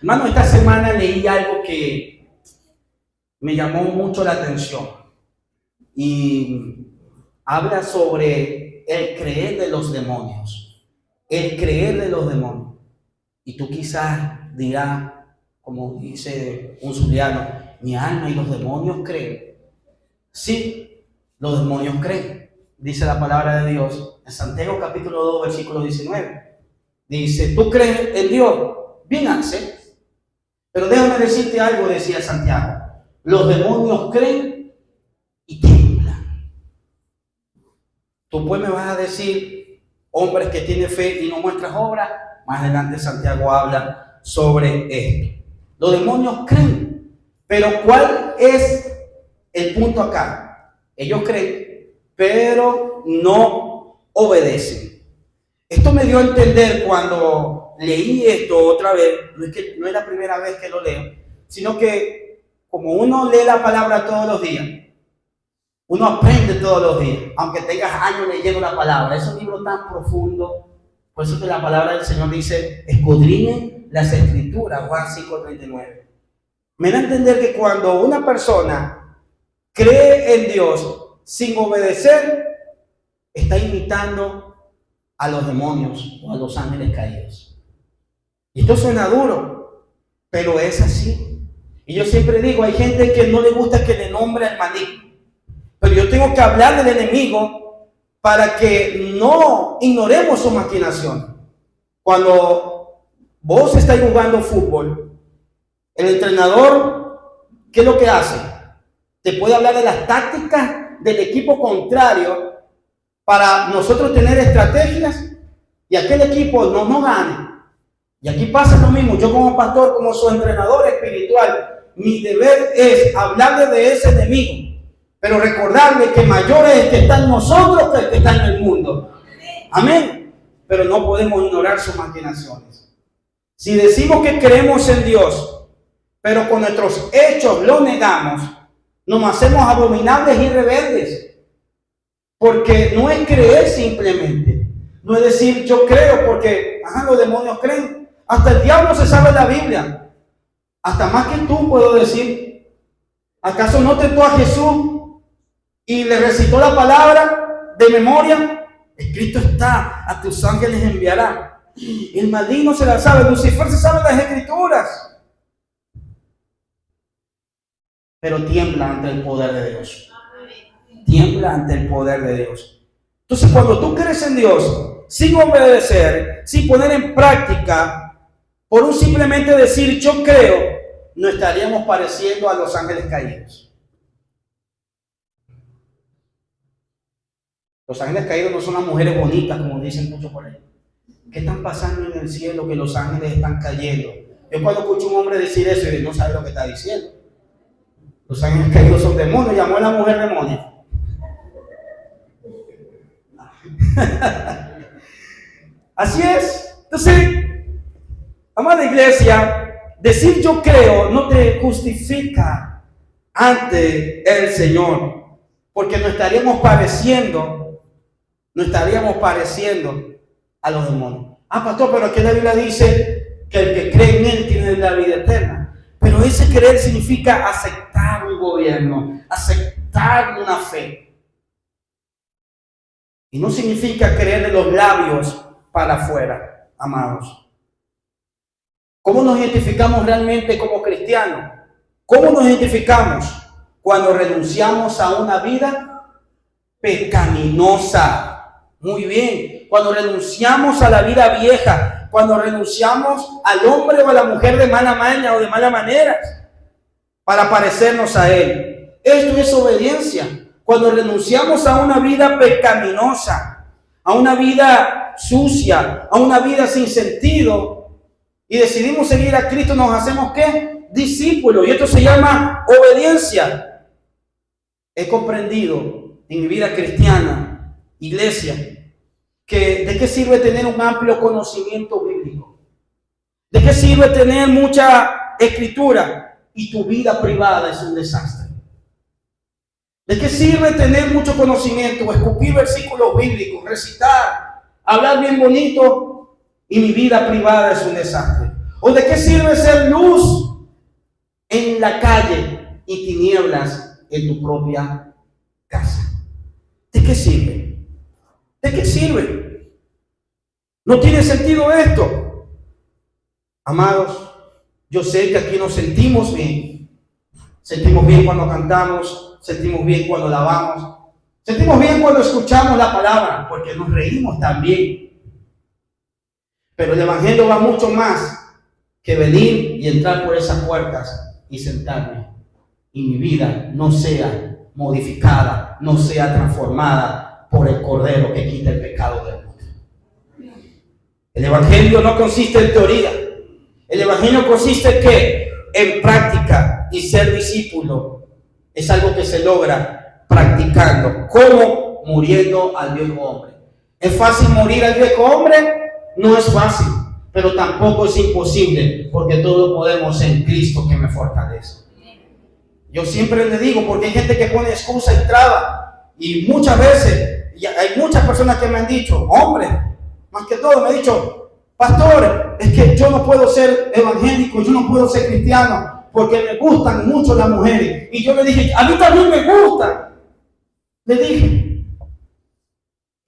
Hermano, esta semana leí algo que me llamó mucho la atención y habla sobre el creer de los demonios. El creer de los demonios. Y tú quizás dirás, como dice un zuliano, mi alma y los demonios creen. Sí, los demonios creen. Dice la palabra de Dios en Santiago capítulo 2, versículo 19. Dice, ¿tú crees en Dios? Bien hace. Pero déjame decirte algo, decía Santiago. Los demonios creen y tiemblan. Tú pues me vas a decir, hombres que tienen fe y no muestran obras. Más adelante Santiago habla sobre esto. Los demonios creen. Pero ¿cuál es el punto acá? Ellos creen, pero no obedecen. Esto me dio a entender cuando leí esto otra vez. No es la primera vez que lo leo, sino que como uno lee la palabra todos los días, uno aprende todos los días, aunque tengas años leyendo la palabra. Es un libro tan profundo. Por eso que la palabra del Señor dice, escudriñen las escrituras, Juan 5:39. Me da a entender que cuando una persona cree en Dios sin obedecer, está imitando a los demonios o a los ángeles caídos. Y esto suena duro, pero es así. Y yo siempre digo, hay gente que no le gusta que le nombre al maligno, pero yo tengo que hablar del enemigo para que no ignoremos sus maquinaciones. Cuando vos estáis jugando fútbol, el entrenador, ¿qué es lo que hace? Te puede hablar de las tácticas del equipo contrario para nosotros tener estrategias y aquel equipo no gane. Y aquí pasa lo mismo. Yo como pastor, como su entrenador espiritual, mi deber es hablarle de ese enemigo, pero recordarle que mayor es el que está en nosotros que el que está en el mundo. Amén. Pero no podemos ignorar sus maquinaciones. Si decimos que creemos en Dios, pero con nuestros hechos lo negamos, nos hacemos abominables y rebeldes. Porque no es creer simplemente. No es decir yo creo porque los demonios creen. Hasta el diablo se sabe la Biblia. Hasta más que tú puedo decir. ¿Acaso no tentó a Jesús y le recitó la palabra de memoria? Escrito está, a tus ángeles enviará. El maligno se la sabe, Lucifer se sabe las escrituras. Pero tiembla ante el poder de Dios. Tiembla ante el poder de Dios. Entonces, cuando tú crees en Dios, sin obedecer, sin poner en práctica, por un simplemente decir yo creo, no estaríamos pareciendo a los ángeles caídos. Los ángeles caídos no son las mujeres bonitas, como dicen muchos por ahí. ¿Qué están pasando en el cielo que los ángeles están cayendo? Yo cuando escucho a un hombre decir eso, y no sabe lo que está diciendo. Los ángeles caídos son demonios, llamó a la mujer demonio. Así es. Entonces, amada iglesia, decir yo creo no te justifica ante el Señor, porque no estaríamos pareciendo a los demonios. Pastor, pero aquí la Biblia dice que el que cree en Él tiene la vida eterna. Pero ese creer significa aceptar un gobierno, aceptar una fe. Y no significa creer de los labios para afuera, amados. ¿Cómo nos identificamos realmente como cristianos? ¿Cómo nos identificamos? Cuando renunciamos a una vida pecaminosa. Muy bien. Cuando renunciamos a la vida vieja. Cuando renunciamos al hombre o a la mujer de mala maña o de mala manera para parecernos a él. Esto es obediencia. Cuando renunciamos a una vida pecaminosa, a una vida sucia, a una vida sin sentido y decidimos seguir a Cristo, nos hacemos ¿qué? Discípulos. Y esto se llama obediencia. He comprendido en mi vida cristiana, iglesia, que ¿de qué sirve tener un amplio conocimiento bíblico? ¿De qué sirve tener mucha escritura y tu vida privada es un desastre? ¿De qué sirve tener mucho conocimiento, escupir versículos bíblicos, recitar, hablar bien bonito y mi vida privada es un desastre? ¿O de qué sirve ser luz en la calle y tinieblas en tu propia casa? ¿De qué sirve? ¿De qué sirve? No tiene sentido esto. Amados, yo sé que aquí nos sentimos bien. Sentimos bien cuando cantamos, sentimos bien cuando alabamos, sentimos bien cuando escuchamos la palabra, porque nos reímos también. Pero el evangelio va mucho más que venir y entrar por esas puertas y sentarme y mi vida no sea modificada, no sea transformada por el Cordero que quita el pecado del mundo. El evangelio no consiste en teoría. El evangelio consiste ¿qué? En práctica, y ser discípulo es algo que se logra practicando. ¿Cómo? Muriendo al viejo hombre. ¿Es fácil morir al viejo hombre? No es fácil, pero tampoco es imposible, porque todo lo podemos en Cristo que me fortalece. Yo siempre le digo, porque hay gente que pone excusa y traba, y muchas veces, y hay muchas personas que me han dicho, hombre, más que todo me han dicho, pastor, es que yo no puedo ser evangélico, yo no puedo ser cristiano, porque me gustan mucho las mujeres. Y yo le dije, a mí también me gustan. Le dije,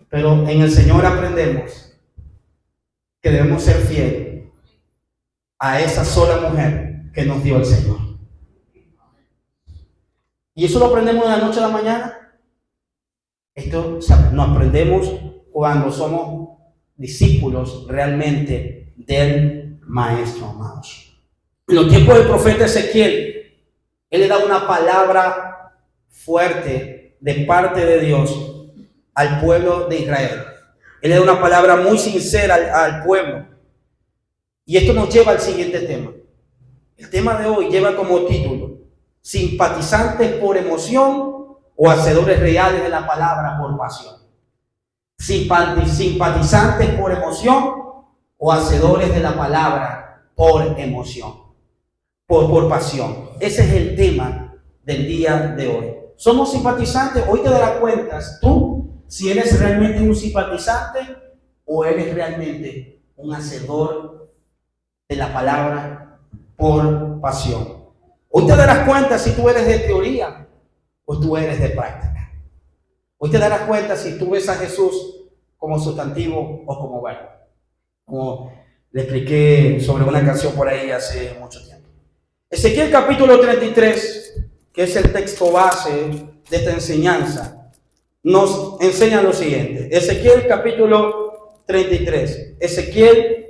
pero en el Señor aprendemos que debemos ser fieles a esa sola mujer que nos dio el Señor. Y eso lo aprendemos de la noche a la mañana. Esto lo aprendemos cuando somos discípulos realmente del Maestro, amados. En los tiempos del profeta Ezequiel, él le da una palabra fuerte de parte de Dios al pueblo de Israel. Él le da una palabra muy sincera al pueblo. Y esto nos lleva al siguiente tema. El tema de hoy lleva como título: simpatizantes por emoción o hacedores reales de la palabra por pasión. Simpatizantes por emoción o hacedores de la palabra por emoción, por pasión. Ese es el tema del día de hoy. Somos simpatizantes. Hoy te darás cuenta tú si eres realmente un simpatizante o eres realmente un hacedor de la palabra por pasión. Hoy te darás cuenta si tú eres de teoría o tú eres de práctica. Hoy te darás cuenta si tú ves a Jesús como sustantivo o como verbo. Como le expliqué sobre una canción por ahí hace mucho tiempo. Ezequiel capítulo 33, que es el texto base de esta enseñanza, nos enseña lo siguiente. Ezequiel capítulo 33. Ezequiel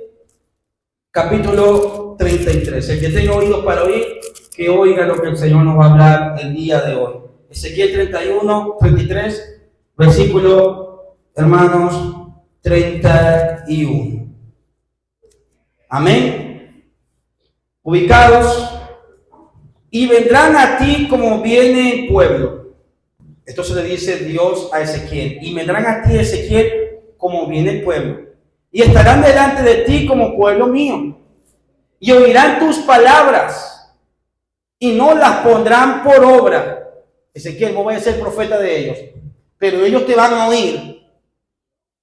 capítulo 33. El que tenga oídos para oír, que oiga lo que el Señor nos va a hablar el día de hoy. Ezequiel 33, versículo, hermanos, 31. Amén. Ubicados. Y vendrán a ti como viene el pueblo. Esto se le dice Dios a Ezequiel. Y vendrán a ti, Ezequiel, como viene el pueblo. Y estarán delante de ti como pueblo mío. Y oirán tus palabras. Y no las pondrán por obra. Ezequiel, vos vas a ser profeta de ellos. Pero ellos te van a oír.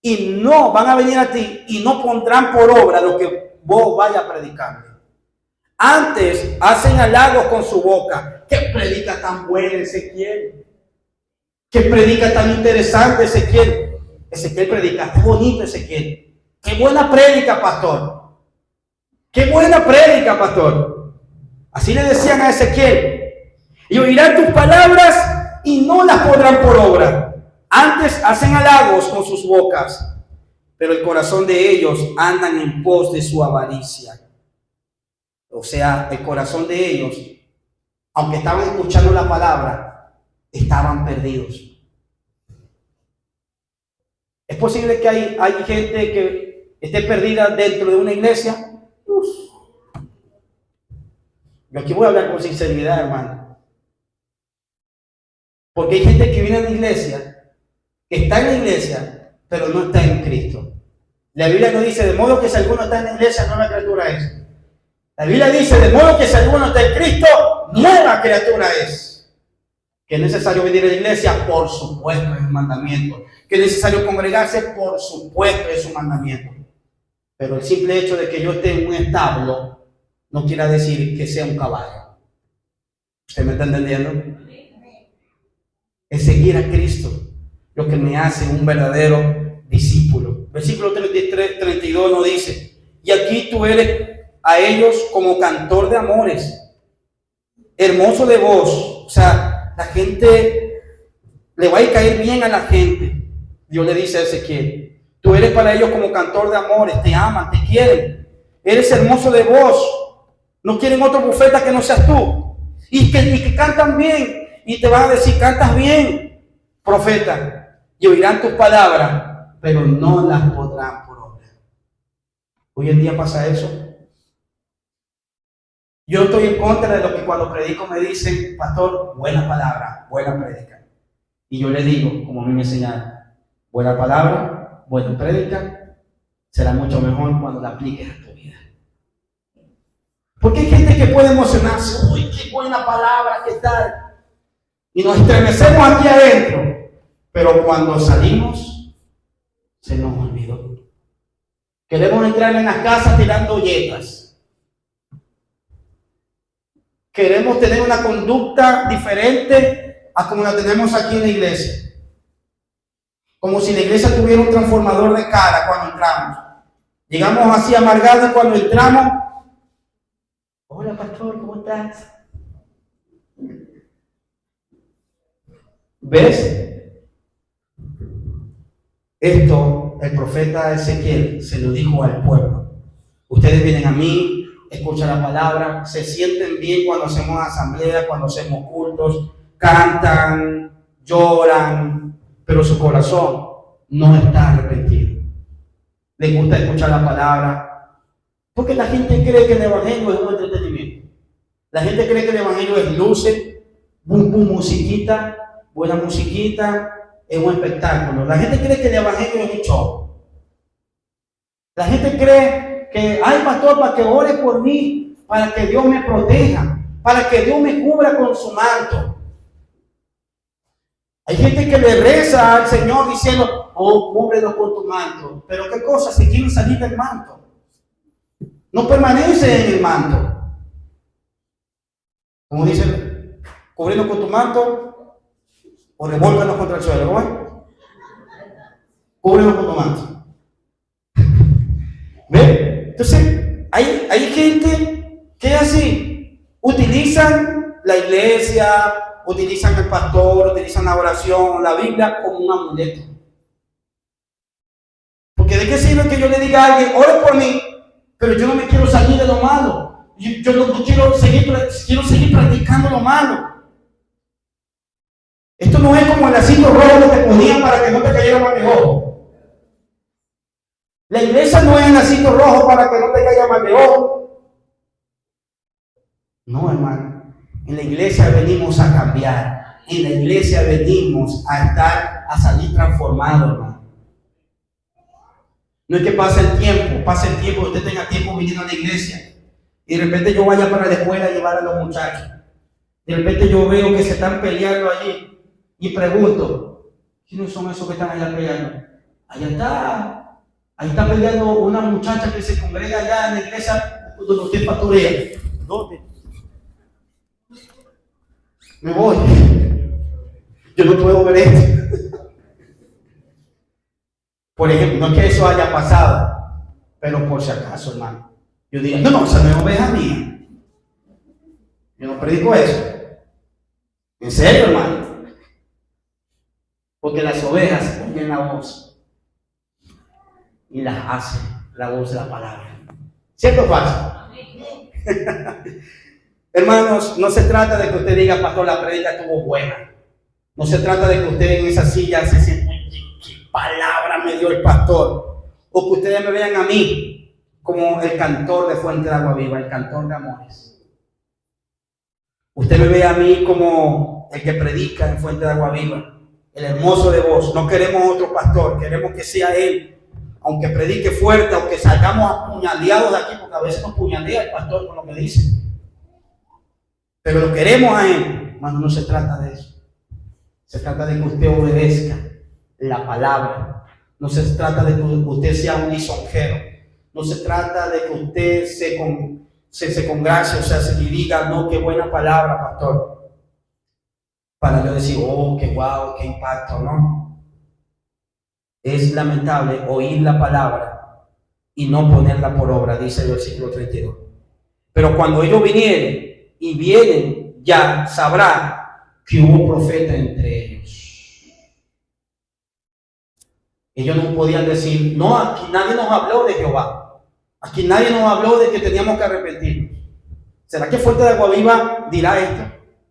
Y no van a venir a ti. Y no pondrán por obra lo que vos vayas predicando. Antes hacen halagos con su boca. ¿Qué predica tan buena Ezequiel? ¿Qué predica tan interesante Ezequiel? Ezequiel predica, qué bonito Ezequiel. Qué buena prédica, pastor. Qué buena prédica, pastor. Así le decían a Ezequiel. Y oirán tus palabras y no las pondrán por obra. Antes hacen halagos con sus bocas, pero el corazón de ellos andan en pos de su avaricia. O sea, el corazón de ellos, aunque estaban escuchando la palabra, estaban perdidos. ¿Es posible que hay gente que esté perdida dentro de una iglesia? Yo aquí voy a hablar con sinceridad, hermano. Porque hay gente que viene a la iglesia, que está en la iglesia, pero no está en Cristo. La Biblia nos dice, de modo que si alguno está en la iglesia, nueva criatura es. La Biblia dice, de modo que si alguno está en Cristo, nueva criatura es. Que es necesario venir a la iglesia, por supuesto, es un mandamiento. Que es necesario congregarse, por supuesto, es un mandamiento. Pero el simple hecho de que yo esté en un establo no quiere decir que sea un caballo. ¿Usted me está entendiendo? Es seguir a Cristo lo que me hace un verdadero discípulo. Versículo 33, 32 nos dice: y aquí tú eres a ellos como cantor de amores, hermoso de voz. O sea, la gente le va a caer bien a la gente. Dios le dice a Ezequiel: tú eres para ellos como cantor de amores, te aman, te quieren, eres hermoso de voz, no quieren otro profeta que no seas tú, y que cantan bien, y te van a decir: cantas bien, profeta, y oirán tus palabras, pero no las podrán por obra. Hoy en día pasa eso. Yo estoy en contra de lo que cuando predico me dicen: pastor, buena palabra, buena prédica. Y yo le digo, como a mí me enseñaron: buena palabra, buena prédica, será mucho mejor cuando la apliques a tu vida. Porque hay gente que puede emocionarse: uy, qué buena palabra, qué tal. Y nos estremecemos aquí adentro. Pero cuando salimos, se nos olvidó. Queremos entrar en las casas tirando yetas. Queremos tener una conducta diferente a como la tenemos aquí en la iglesia. Como si la iglesia tuviera un transformador de cara cuando entramos. Llegamos así amargados y cuando entramos: hola pastor, ¿cómo estás? ¿Ves? Esto el profeta Ezequiel se lo dijo al pueblo. Ustedes vienen a mí, escuchan la palabra, se sienten bien cuando hacemos asamblea, cuando hacemos cultos, cantan, lloran, pero su corazón no está arrepentido. Les gusta escuchar la palabra, porque la gente cree que el evangelio es un entretenimiento. La gente cree que el evangelio es luces, bum bum, musiquita, buena musiquita, es un espectáculo. La gente cree que el evangelio es un show. La gente cree que: ay pastor, para que ore por mí, para que Dios me proteja, para que Dios me cubra con su manto. Hay gente que le reza al Señor diciendo: oh, cúbrenos con tu manto. Pero qué cosa, si quieren salir del manto, no permanece en el manto. Como dicen: cúbrenos con tu manto o revólcanos contra el suelo, ¿no? Cúbrenos con tu manto. ¿Ve? Entonces, hay gente que es así. Utilizan la iglesia, utilizan el pastor, utilizan la oración, la Biblia como un amuleto. Porque ¿de qué sirve que yo le diga a alguien: ore por mí, pero yo no me quiero salir de lo malo? Yo no quiero seguir practicando lo malo. Esto no es como el lacito rojo que te ponían para que no te cayera mal de ojo. La iglesia no es el lacito rojo para que no te caiga mal de ojo. No, hermano. En la iglesia venimos a cambiar. En la iglesia venimos a salir transformados, hermano. No es que pase el tiempo, usted tenga tiempo viniendo a la iglesia y de repente yo vaya para la escuela a llevar a los muchachos. De repente yo veo que se están peleando allí y pregunto: ¿quiénes son esos que están allá peleando? Ahí está peleando una muchacha que se congrega allá en la iglesia donde usted pastorea. ¿Dónde? Me voy. Yo no puedo ver esto. Por ejemplo, no es que eso haya pasado, pero por si acaso, hermano, yo diría: no, esa no es oveja mía. Yo no predico eso. En serio, hermano. Porque las ovejas oyen la voz y las hace la voz de la palabra. ¿Cierto o falso? Hermanos, no se trata de que usted diga: pastor, la predica estuvo buena. No se trata de que usted en esa silla se sienta: qué palabra me dio el pastor. O que ustedes me vean a mí como el cantor de Fuente de Agua Viva, el cantor de amores. Usted me ve a mí como el que predica en Fuente de Agua Viva, el hermoso de voz. No queremos otro pastor, queremos que sea él. Aunque predique fuerte, aunque salgamos apuñaleados de aquí, porque a veces nos puñalea el pastor con lo que dice. Pero lo queremos a él. Hermano, no se trata de eso. Se trata de que usted obedezca la palabra. No se trata de que usted sea un lisonjero. No se trata de que usted se congracie, o sea, se diga, no, qué buena palabra, pastor. Para yo decir, oh, qué guau, qué impacto, ¿no? Es lamentable oír la palabra y no ponerla por obra, dice el versículo 32. Pero cuando ellos vienen y vienen, ya sabrán que hubo profeta entre ellos. Ellos no podían decir, no, aquí nadie nos habló de Jehová. Aquí nadie nos habló de que teníamos que arrepentirnos. ¿Será que Fuerte de Agua Viva dirá esto?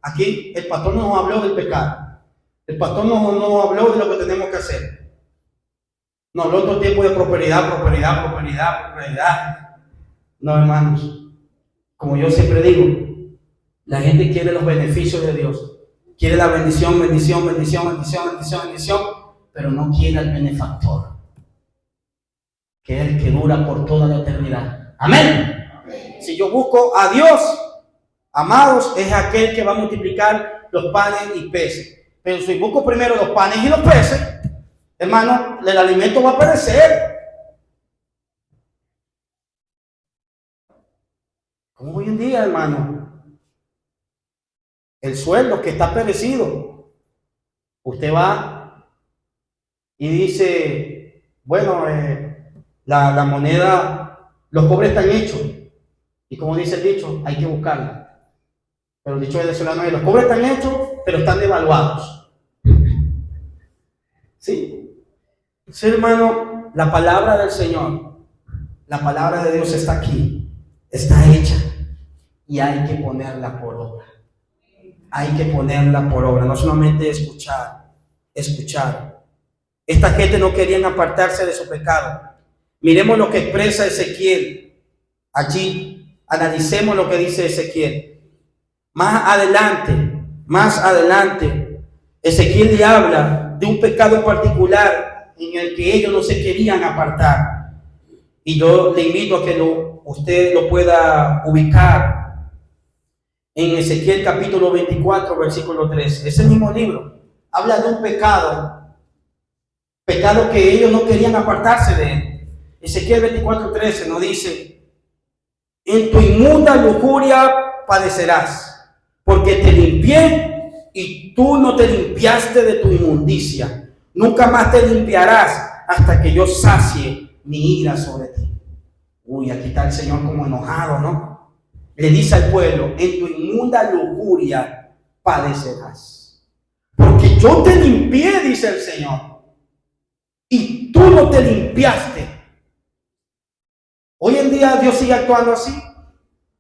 Aquí el pastor nos habló del pecado. El pastor nos habló de lo que tenemos que hacer. Nos habló todo el tiempo de prosperidad. No, hermanos. Como yo siempre digo, la gente quiere los beneficios de Dios. Quiere la bendición, pero no quiere al benefactor, que es el que dura por toda la eternidad. Amén. Si yo busco a Dios, amados, es aquel que va a multiplicar los panes y peces. Pero si busco primero los panes y los peces, hermano, el alimento va a perecer. Como hoy en día, hermano, el sueldo que está perecido. Usted va y dice, bueno, la moneda, los cobres están hechos. Y como dice el dicho, hay que buscarla. Pero el dicho de venezolano es, los cobres están hechos, pero están devaluados. ¿Sí? Sí, hermano, la palabra del Señor, la palabra de Dios está aquí, está hecha. Y hay que ponerla por obra. Hay que ponerla por obra, no solamente escuchar. Esta gente no querían apartarse de su pecado. Miremos lo que expresa Ezequiel allí. Analicemos lo que dice Ezequiel. Más adelante, Ezequiel le habla de un pecado particular en el que ellos no se querían apartar. Y yo le invito a que usted lo pueda ubicar en Ezequiel capítulo 24, versículo 3. Ese mismo libro habla de un pecado que ellos no querían apartarse de él. Ezequiel 24:13 nos dice: en tu inmunda lujuria padecerás, porque te limpié y tú no te limpiaste de tu inmundicia. Nunca más te limpiarás hasta que yo sacie mi ira sobre ti. Uy, aquí está el Señor como enojado, ¿no? Le dice al pueblo: en tu inmunda lujuria padecerás, porque yo te limpié, dice el Señor, y tú no te limpiaste. Hoy en día Dios sigue actuando así.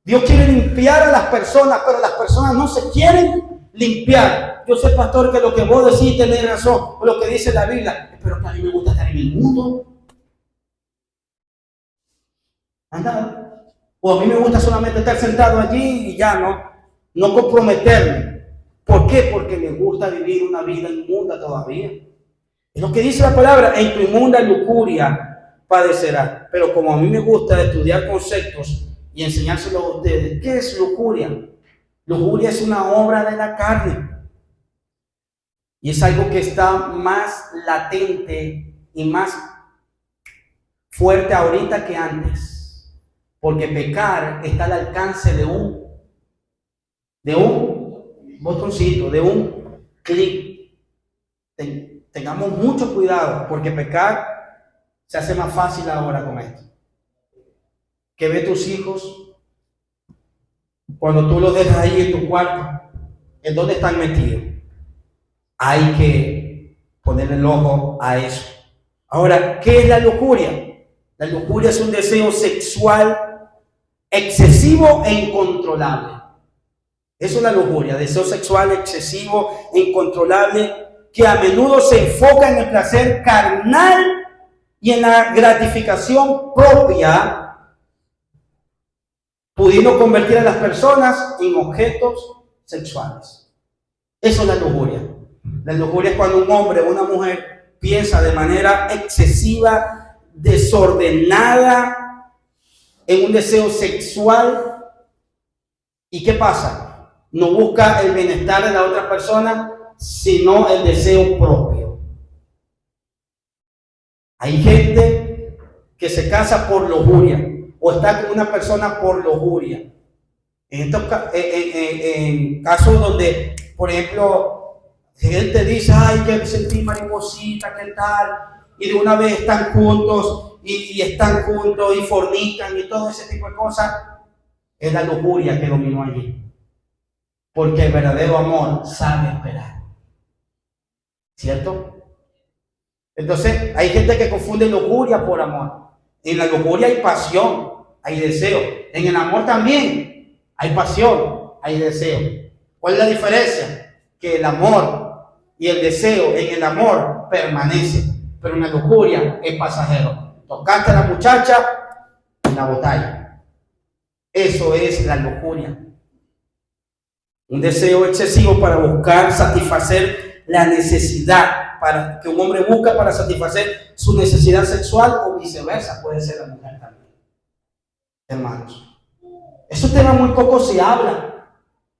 Dios quiere limpiar a las personas, pero las personas no se quieren limpiar. Yo sé, pastor, que lo que vos decís tenés razón, o lo que dice la Biblia, pero que a mí me gusta estar en el mundo. Anda. O a mí me gusta solamente estar sentado allí y ya no comprometerme. ¿Por qué? Porque me gusta vivir una vida inmunda todavía. Es lo que dice la palabra: en tu inmunda lujuria padecerá. Pero como a mí me gusta estudiar conceptos y enseñárselos a ustedes, ¿qué es lujuria? Lujuria es una obra de la carne. Y es algo que está más latente y más fuerte ahorita que antes. Porque pecar está al alcance de un botoncito, de un clic. Tengamos mucho cuidado, porque pecar se hace más fácil ahora con esto. Que ve tus hijos cuando tú los dejas ahí en tu cuarto, ¿en dónde están metidos? Hay que poner el ojo a eso. Ahora, ¿qué es la lujuria? La lujuria es un deseo sexual excesivo e incontrolable. Eso es la lujuria, deseo sexual excesivo e incontrolable, que a menudo se enfoca en el placer carnal y en la gratificación propia, pudiendo convertir a las personas en objetos sexuales. Eso es la lujuria. La lujuria es cuando un hombre o una mujer piensa de manera excesiva, desordenada, en un deseo sexual. ¿Y qué pasa? No busca el bienestar de la otra persona, sino el deseo propio. Hay gente que se casa por lujuria, o estar con una persona por lujuria. En casos donde, por ejemplo, gente dice, ay, que sentí mariposita, qué tal, y de una vez están juntos, y están juntos, y fornican, y todo ese tipo de cosas, es la lujuria que dominó allí. Porque el verdadero amor sabe esperar. ¿Cierto? Entonces, hay gente que confunde lujuria por amor. En la lujuria hay pasión, hay deseo. En el amor también hay pasión, hay deseo. ¿Cuál es la diferencia? Que el amor y el deseo en el amor permanece, pero en la lujuria es pasajero. Tocaste a la muchacha en la botella. Eso es la lujuria. Un deseo excesivo para buscar satisfacer la necesidad para que un hombre busca para satisfacer su necesidad sexual o viceversa, puede ser la mujer también. Hermanos, esos temas muy poco se hablan,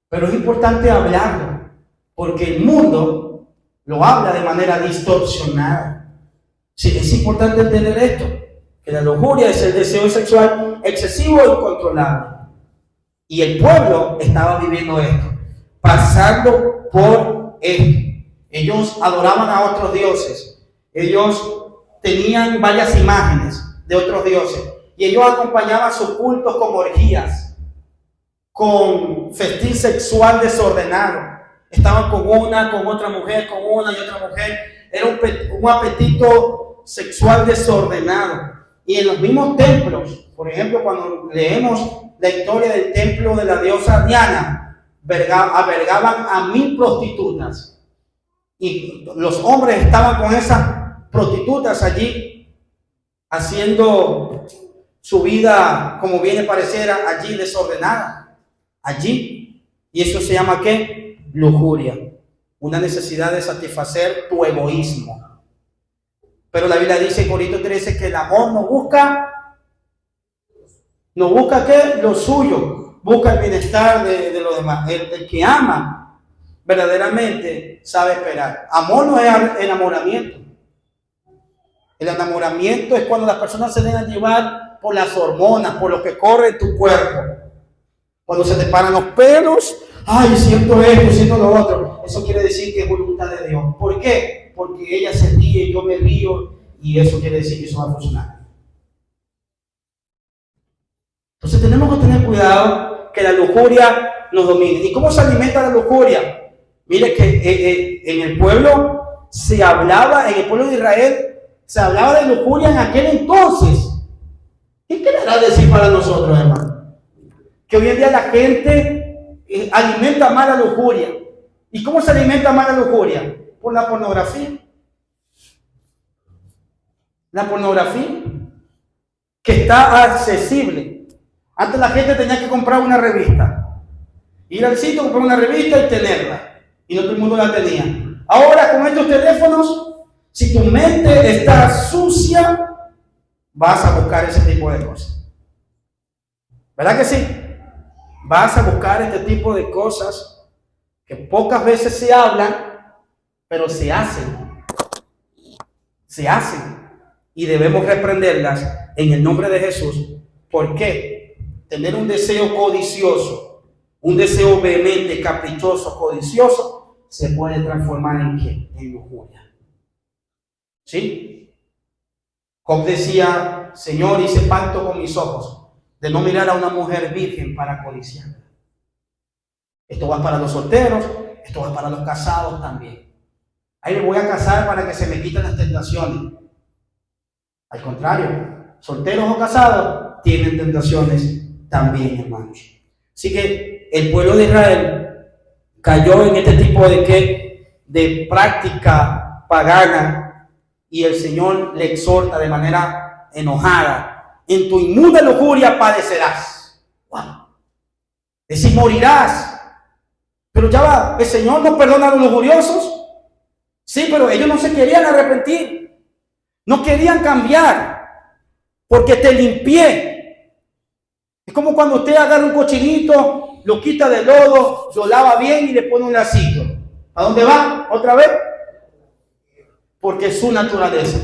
pero es importante hablarlo, porque el mundo lo habla de manera distorsionada. Sí, es importante entender esto, que la lujuria es el deseo sexual excesivo e incontrolable. Y el pueblo estaba viviendo esto, pasando por esto. Ellos adoraban a otros dioses. Ellos tenían varias imágenes de otros dioses. Y ellos acompañaban sus cultos con orgías, con festín sexual desordenado. Estaban con otra mujer, con una y otra mujer. Era un apetito sexual desordenado. Y en los mismos templos, por ejemplo, cuando leemos la historia del templo de la diosa Diana, albergaban a 1000 prostitutas. Y los hombres estaban con esas prostitutas allí, haciendo su vida, como viene pareciera, allí desordenada. Allí. Y eso se llama ¿qué? Lujuria. Una necesidad de satisfacer tu egoísmo. Pero la Biblia dice en Corintios 13 que el amor no busca ¿qué? Lo suyo. Busca el bienestar de los demás. El que ama verdaderamente sabe esperar. Amor no es enamoramiento. El enamoramiento es cuando las personas se dejan llevar por las hormonas, por lo que corre en tu cuerpo. Cuando se te paran los pelos, ay, siento esto, siento lo otro. Eso quiere decir que es voluntad de Dios. ¿Por qué? Porque ella se ríe, yo me río, y eso quiere decir que eso va a funcionar. Entonces tenemos que tener cuidado que la lujuria nos domine. ¿Y cómo se alimenta la lujuria? Mire que en el pueblo se hablaba, en el pueblo de Israel, se hablaba de lujuria en aquel entonces. ¿Y qué le da decir para nosotros, hermano? Que hoy en día la gente alimenta mal la lujuria. ¿Y cómo se alimenta mal la lujuria? Por la pornografía. La pornografía que está accesible. Antes la gente tenía que comprar una revista. Ir al sitio, comprar una revista y tenerla. Y no todo el mundo la tenía. Ahora con estos teléfonos, si tu mente está sucia, vas a buscar ese tipo de cosas. ¿Verdad que sí? Vas a buscar este tipo de cosas que pocas veces se hablan, pero se hacen. Se hacen. Y debemos reprenderlas en el nombre de Jesús. ¿Por qué? Tener un deseo codicioso, un deseo vehemente, caprichoso, codicioso, se puede transformar en ¿qué? En lujuria. ¿Sí? Job decía, Señor, hice pacto con mis ojos de no mirar a una mujer virgen para codiciarla. Esto va para los solteros, esto va para los casados también. Ahí me voy a casar para que se me quiten las tentaciones. Al contrario, solteros o casados tienen tentaciones también, hermanos. Así que el pueblo de Israel cayó en este tipo de práctica pagana, y el Señor le exhorta de manera enojada: en tu inmunda lujuria padecerás. Wow. Es decir, morirás. Pero ya va, el Señor no perdona a los lujuriosos. Sí, pero ellos no se querían arrepentir, no querían cambiar, porque te limpié. Es como cuando usted agarra un cochinito, lo quita del lodo, lo lava bien y le pone un lacito. ¿A dónde va? ¿Otra vez? Porque es su naturaleza.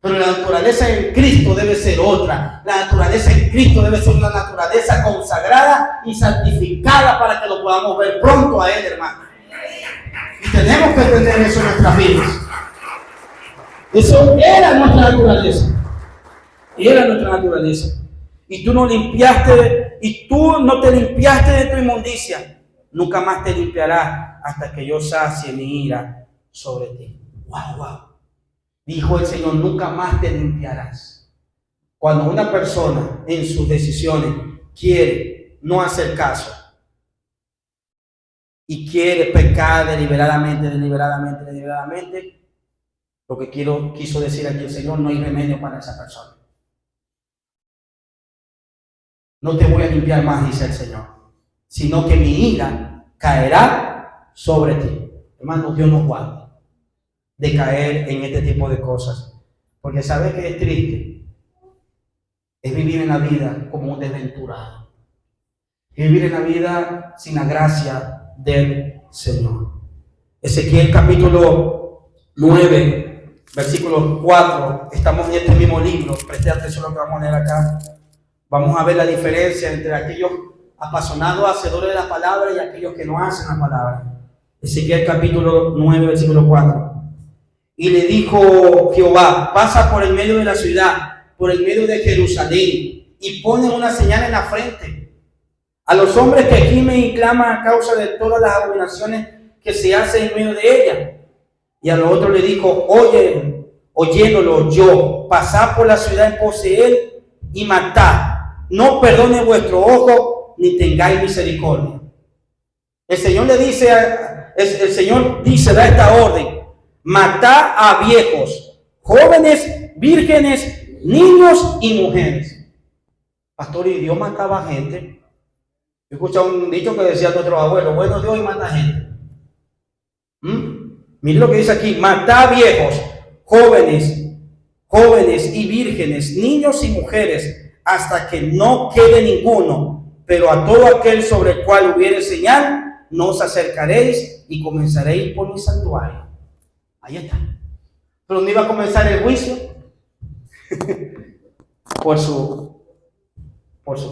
Pero la naturaleza en Cristo debe ser otra. La naturaleza en Cristo debe ser una naturaleza consagrada y santificada para que lo podamos ver pronto a Él, hermano. Y tenemos que tener eso en nuestras vidas. Eso era nuestra naturaleza. Era nuestra naturaleza. Y tú no te limpiaste de tu inmundicia. Nunca más te limpiarás hasta que yo sacie mi ira sobre ti. Wow, wow. Dijo el Señor, nunca más te limpiarás. Cuando una persona en sus decisiones quiere no hacer caso y quiere pecar deliberadamente, lo que quiso decir aquí el Señor, no hay remedio para esa persona. No te voy a limpiar más, dice el Señor, sino que mi ira caerá sobre ti. Hermano, Dios nos guarde de caer en este tipo de cosas, porque sabe que es triste, es vivir en la vida como un desventurado, es vivir en la vida sin la gracia del Señor. Ezequiel capítulo 9, versículo 4, estamos en este mismo libro, preste atención a lo que vamos a leer acá. Vamos a ver la diferencia entre aquellos apasionados, hacedores de la palabra y aquellos que no hacen la palabra. Ezequiel capítulo 9, versículo 4. Y le dijo Jehová, pasa por el medio de la ciudad, por el medio de Jerusalén, y pone una señal en la frente a los hombres que gimen y claman a causa de todas las abominaciones que se hacen en medio de ella. Y a los otros le dijo, oyéndolo yo, pasad por la ciudad en pos de él y matad. No perdone vuestro ojo, ni tengáis misericordia. El Señor dice, da esta orden. Matad a viejos, jóvenes, vírgenes, niños y mujeres. Pastor, ¿y Dios mataba a gente? Yo escuchaba un dicho que decía nuestros abuelos, bueno, Dios y mata gente. Miren lo que dice aquí, matad a viejos, jóvenes y vírgenes, niños y mujeres, hasta que no quede ninguno, pero a todo aquel sobre el cual hubiere señal, no os acercaréis y comenzaréis por mi santuario. Ahí está. Pero no iba a comenzar el juicio por su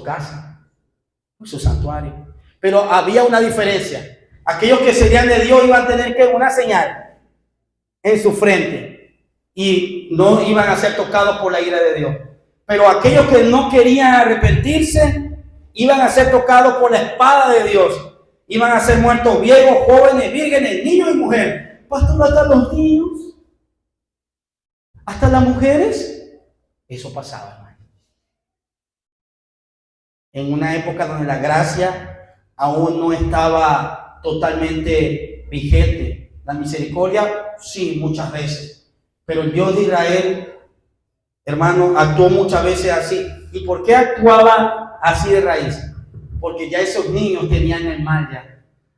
casa, por su santuario. Pero había una diferencia. Aquellos que serían de Dios iban a tener que una señal en su frente y no iban a ser tocados por la ira de Dios. Pero aquellos que no querían arrepentirse iban a ser tocados por la espada de Dios. Iban a ser muertos viejos, jóvenes, vírgenes, niños y mujeres. Pastor, hasta los niños, hasta las mujeres. Eso pasaba, hermano. En una época donde la gracia aún no estaba totalmente vigente. La misericordia, sí, muchas veces. Pero el Dios de Israel, hermano, actuó muchas veces así. ¿Y por qué actuaba así de raíz? Porque ya esos niños tenían el mal,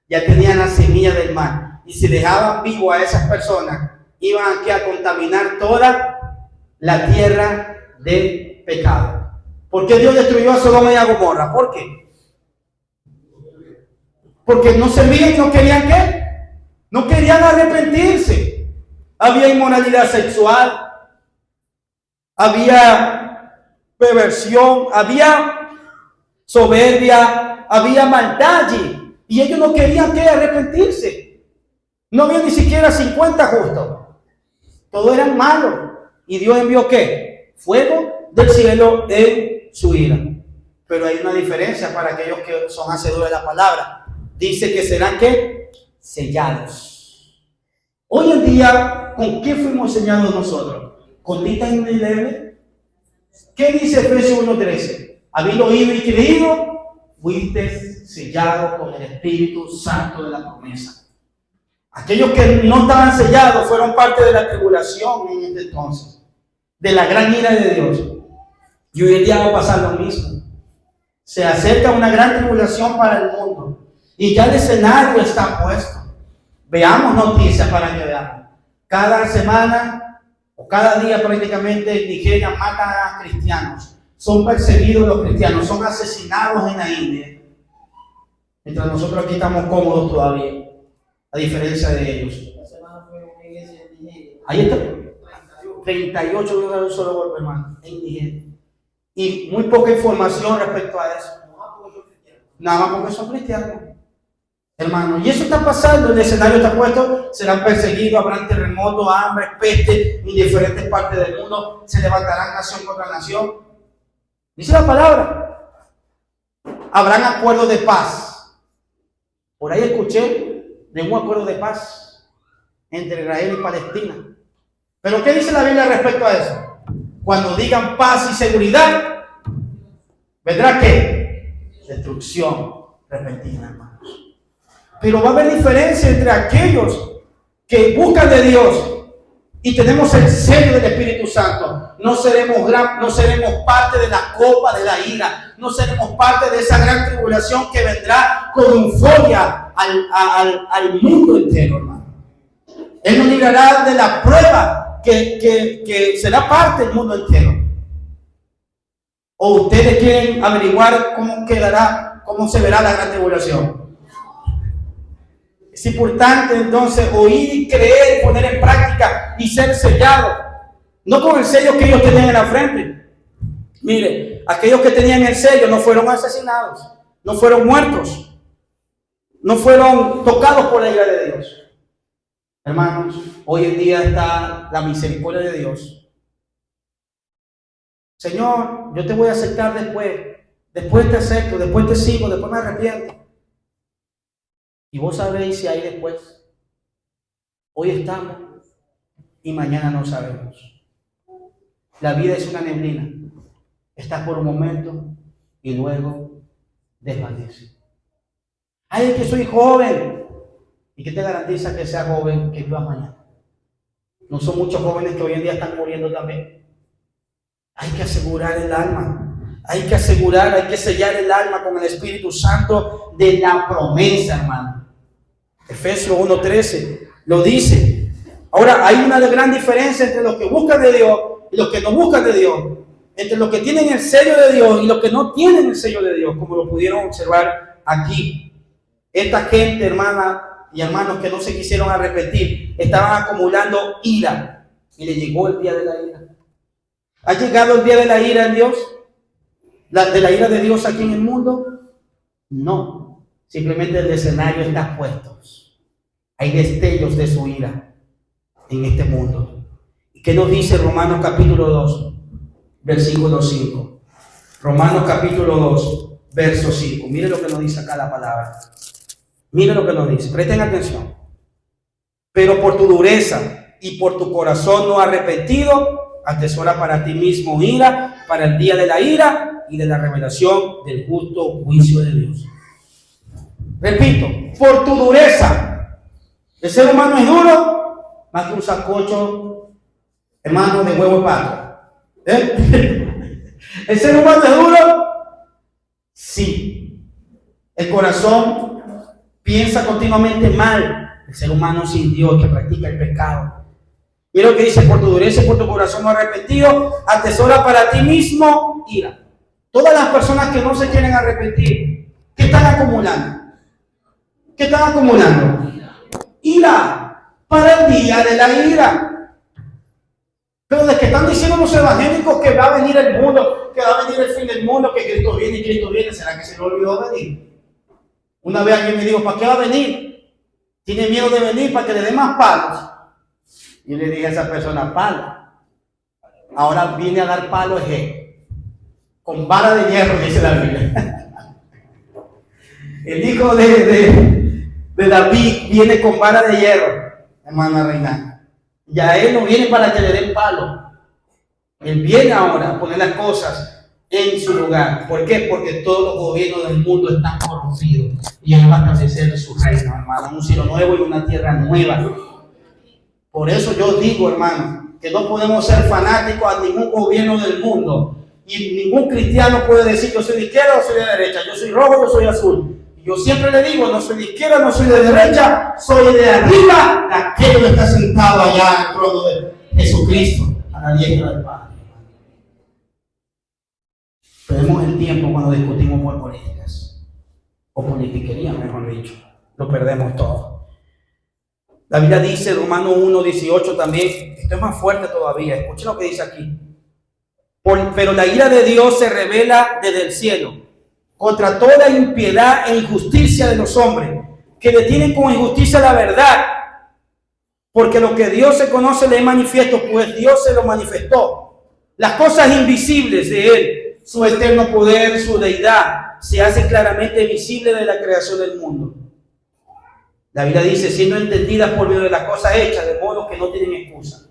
ya tenían la semilla del mal. Y si dejaban vivo a esas personas, iban aquí a contaminar toda la tierra del pecado. ¿Por qué Dios destruyó a Sodoma y a Gomorra? ¿Por qué? Porque no servían, no querían ¿qué? No querían arrepentirse. Había inmoralidad sexual, había perversión, había soberbia, había maldad allí. Y ellos no querían ¿qué? Arrepentirse. No había ni siquiera 50 justos. Todos eran malos. Y Dios envió ¿qué? Fuego del cielo en su ira. Pero hay una diferencia para aquellos que son hacedores de la palabra. Dice que serán ¿qué? Sellados. Hoy en día, ¿con qué fuimos sellados nosotros? ¿Con tinta indeleble? ¿Qué dice Efesios 1:13? Habiendo oído y creído, fuiste sellado con el Espíritu Santo de la promesa. Aquellos que no estaban sellados fueron parte de la tribulación en este entonces, de la gran ira de Dios. Y hoy en día va a pasar lo mismo. Se acerca una gran tribulación para el mundo y ya el escenario está puesto. Veamos noticias para que veamos. Cada semana o cada día prácticamente en Nigeria matan a cristianos. Son perseguidos los cristianos, son asesinados en la India. Mientras nosotros aquí estamos cómodos todavía. A diferencia de ellos. Ahí está. 38 de un solo golpe, hermano, en Nigeria. Y muy poca información respecto a eso. Nada más porque son cristianos, hermano. Y eso está pasando, el escenario está puesto, serán perseguidos, habrán terremotos, hambre, peste en diferentes partes del mundo, se levantarán nación contra nación. Dice la palabra, habrán acuerdos de paz. Por ahí escuché de un acuerdo de paz entre Israel y Palestina. Pero ¿qué dice la Biblia respecto a eso? Cuando digan paz y seguridad, ¿vendrá qué? Destrucción repentina, hermanos. Pero va a haber diferencia entre aquellos que buscan de Dios y tenemos el sello del Espíritu Santo. No seremos parte de la copa de la ira. No seremos parte de esa gran tribulación que vendrá con euforia al mundo entero, hermano. Él nos librará de la prueba que será parte del mundo entero. ¿O ustedes quieren averiguar cómo se verá la gran tribulación? Es importante entonces oír, creer, poner en práctica y ser sellado. No con el sello que ellos tenían en la frente. Mire, aquellos que tenían el sello no fueron asesinados, no fueron muertos, no fueron tocados por la ira de Dios. Hermanos, hoy en día está la misericordia de Dios. Señor, yo te voy a aceptar después te acepto, después te sigo, después me arrepiento. Y vos sabéis si hay después. Hoy estamos y mañana no sabemos. La vida es una neblina. Está por un momento y luego desvanece. Ay, es que soy joven. ¿Y qué te garantiza que sea joven que viva mañana? No son muchos jóvenes que hoy en día están muriendo también. Hay que asegurar el alma. Hay que sellar el alma con el Espíritu Santo de la promesa, hermano. Efesios 1:13 lo dice. Ahora, hay una gran diferencia entre los que buscan de Dios y los que no buscan de Dios. Entre los que tienen el sello de Dios y los que no tienen el sello de Dios, como lo pudieron observar aquí. Esta gente, hermana y hermanos, que no se quisieron arrepentir, estaban acumulando ira y le llegó el día de la ira. ¿Ha llegado el día de la ira en Dios? ¿De la ira de Dios aquí en el mundo? No, simplemente el escenario está puesto. Hay destellos de su ira en este mundo. ¿Y qué nos dice Romanos capítulo 2, versículo 5? Romanos capítulo 2, verso 5. Mire lo que nos dice acá la palabra. Mire lo que nos dice, presten atención. Pero por tu dureza y por tu corazón no arrepentido, atesora para ti mismo ira, para el día de la ira y de la revelación del justo juicio de Dios. Repito, por tu dureza. El ser humano es duro, más que un sacocho, hermano, de huevo de pato. ¿El ser humano es duro? Sí. El corazón piensa continuamente mal. El ser humano sin Dios que practica el pecado. Mira lo que dice: por tu dureza y por tu corazón no arrepentido, atesora para ti mismo ira. Todas las personas que no se quieren arrepentir, ¿qué están acumulando? ¿Qué están acumulando? Ira, para el día de la ira. Pero de que están diciendo los evangélicos que va a venir el mundo, que va a venir el fin del mundo, que Cristo viene y Cristo viene, ¿será que se le olvidó venir? Una vez alguien me dijo: ¿para qué va a venir? ¿Tiene miedo de venir para que le dé más palos? Y le dije a esa persona: palo. Ahora viene a dar palos con vara de hierro, dice la Biblia. El hijo de David viene con vara de hierro, hermana Reina. Ya él no viene para que le den palo. Él viene ahora a poner las cosas en su lugar. ¿Por qué? Porque todos los gobiernos del mundo están corrompidos. Y él va a establecer su reino, hermano. Un cielo nuevo y una tierra nueva. Por eso yo digo, hermano, que no podemos ser fanáticos a ningún gobierno del mundo. Y ningún cristiano puede decir: yo soy de izquierda o soy de derecha, yo soy rojo o soy azul. Yo siempre le digo: no soy de izquierda, no soy de derecha, soy de arriba, de aquel que está sentado allá en el trono de Jesucristo, a la diestra del Padre. Perdemos el tiempo cuando discutimos por políticas, o politiquería, mejor dicho. Lo perdemos todo. La Biblia dice, Romanos 1:18 también, esto es más fuerte todavía. Escuchen lo que dice aquí. Pero la ira de Dios se revela desde el cielo contra toda impiedad e injusticia de los hombres, que detienen con injusticia la verdad. Porque lo que Dios se conoce le es manifiesto, pues Dios se lo manifestó. Las cosas invisibles de Él, su eterno poder, su deidad, se hacen claramente visibles de la creación del mundo. La Biblia dice, siendo entendidas por medio de las cosas hechas, de modo que no tienen excusa.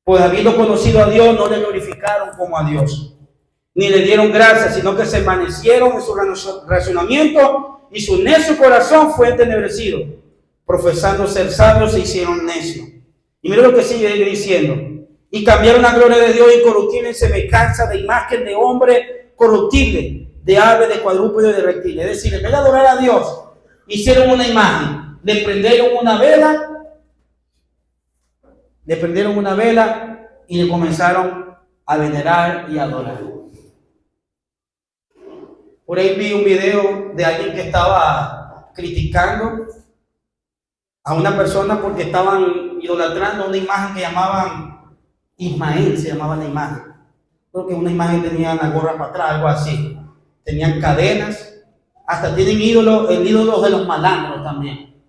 Pues habiendo conocido a Dios, no le glorificaron como a Dios, ni le dieron gracias, sino que se envanecieron en su razonamiento y su necio corazón fue entenebrecido. Profesando ser sabios, se hicieron necios. Y mira lo que sigue diciendo. Y cambiaron la gloria de Dios incorruptible en semejanza de imagen de hombre corruptible, de ave, de cuadrúpedo y de reptil. Es decir, en vez de adorar a Dios, hicieron una imagen, le prendieron una vela y le comenzaron a venerar y a adorar. Por ahí vi un video de alguien que estaba criticando a una persona porque estaban idolatrando una imagen que llamaban Ismael, se llamaba la imagen. Creo que una imagen tenía la gorra para atrás, algo así. Tenían cadenas, hasta tienen ídolos, el ídolo de los malandros también.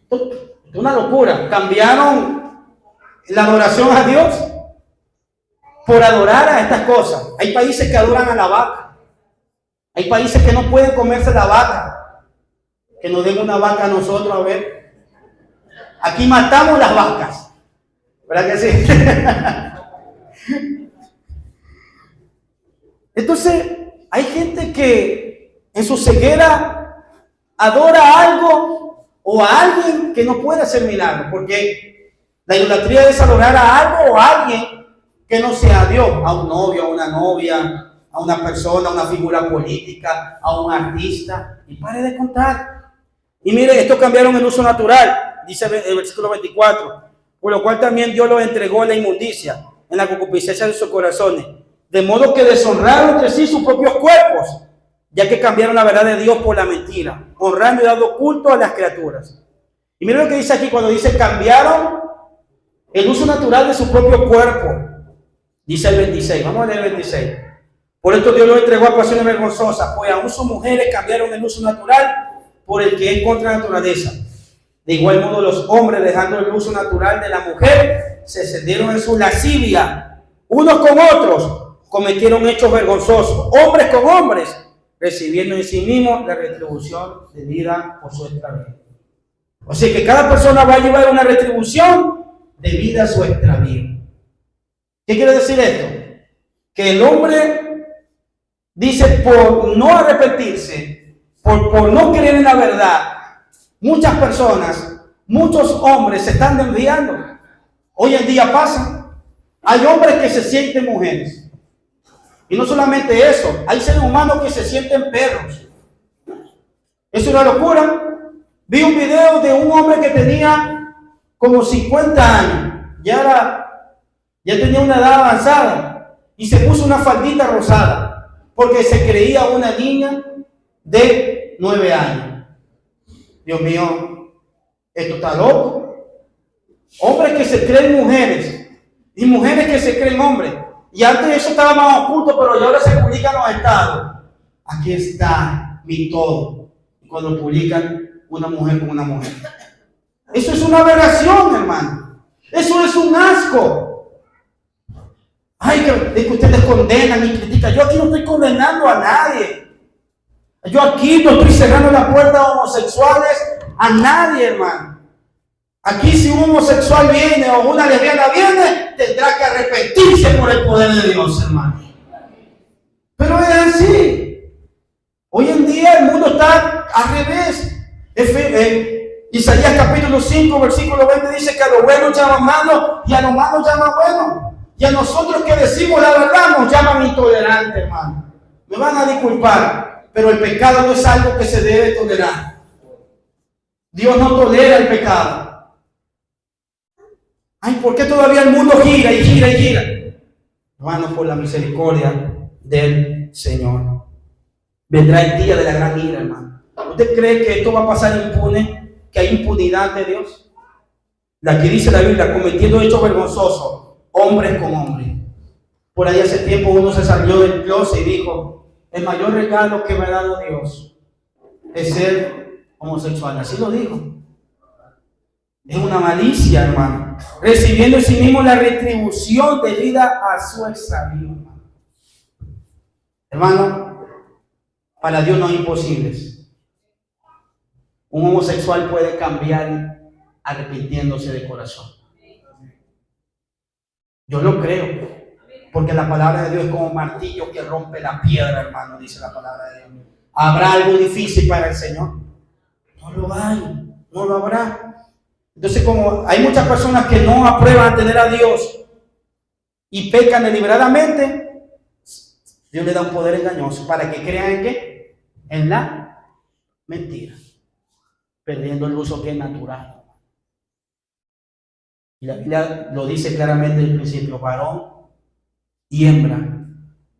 Es una locura. Cambiaron la adoración a Dios por adorar a estas cosas. Hay países que adoran a la vaca. Hay países que no pueden comerse la vaca. Que nos den una vaca a nosotros, a ver. Aquí matamos las vacas. ¿Verdad que sí? Entonces, hay gente que en su ceguera adora algo o a alguien que no puede hacer milagros, porque la idolatría es adorar a algo o a alguien que no sea Dios, a un novio, a una novia, a una persona, a una figura política, a un artista, y pare de contar. Y mire, esto cambiaron el uso natural, dice el versículo 24, por lo cual también Dios los entregó a la inmundicia, en la concupiscencia de sus corazones, de modo que deshonraron entre sí sus propios cuerpos, ya que cambiaron la verdad de Dios por la mentira, honrando y dando culto a las criaturas. Y mira lo que dice aquí cuando dice cambiaron el uso natural de su propio cuerpo. Dice el 26, vamos a leer el 26. Por esto Dios los entregó a pasiones vergonzosas, pues aún sus mujeres cambiaron el uso natural por el que es contra la naturaleza. De igual modo los hombres, dejando el uso natural de la mujer, se excedieron en su lascivia, unos con otros, cometieron hechos vergonzosos, hombres con hombres, recibiendo en sí mismos la retribución debida por su extravío. O sea que cada persona va a llevar una retribución debida a su extravío. ¿Qué quiere decir esto? Que el hombre dice por no arrepentirse, por no creer en la verdad, muchas personas, muchos hombres se están desviando. Hoy en día pasa. Hay hombres que se sienten mujeres. Y no solamente eso, hay seres humanos que se sienten perros. Es una locura. Vi un video de un hombre que tenía como 50 años. Ya tenía una edad avanzada. Y se puso una faldita rosada. Porque se creía una niña de 9 años. Dios mío, esto está loco. Hombres que se creen mujeres. Y mujeres que se creen hombres. Y antes eso estaba más oculto, pero ahora se publican los estados. Aquí está mi todo. Cuando publican una mujer con una mujer. Eso es una aberración, hermano. Eso es un asco. Ay, que ustedes condenan y critican. Yo aquí no estoy condenando a nadie. Yo aquí no estoy cerrando la puerta a homosexuales a nadie, hermano. Aquí si un homosexual viene o una lesbiana viene, tendrá que arrepentirse por el poder de Dios, hermano. Pero es así. Hoy en día el mundo está al revés. Isaías capítulo 5, versículo 20 dice que a los buenos llaman malos y a los malos llaman buenos. Y a nosotros que decimos la verdad nos llaman intolerantes, hermano. Me van a disculpar, pero el pecado no es algo que se debe tolerar. Dios no tolera el pecado. Ay, ¿por qué todavía el mundo gira y gira y gira? Hermanos, por la misericordia del Señor. Vendrá el día de la gran ira, hermano. ¿Usted cree que esto va a pasar impune? ¿Que hay impunidad de Dios? Aquí dice la Biblia, cometiendo hechos vergonzosos, hombres con hombres. Por ahí hace tiempo uno se salió del closet y dijo, el mayor regalo que me ha dado Dios es ser homosexual. Así lo dijo. Es una malicia, hermano. Recibiendo en sí mismo la retribución debida a su extravío. Hermano, para Dios no hay imposibles. Un homosexual puede cambiar arrepintiéndose de corazón. Yo lo creo. Porque la palabra de Dios es como un martillo que rompe la piedra, hermano, dice la palabra de Dios. ¿Habrá algo difícil para el Señor? No lo hay, no lo habrá. Entonces, como hay muchas personas que no aprueban tener a Dios y pecan deliberadamente, Dios le da un poder engañoso para que crean en qué? En la mentira, perdiendo el uso que es natural. Y la Biblia lo dice claramente desde el principio, varón y hembra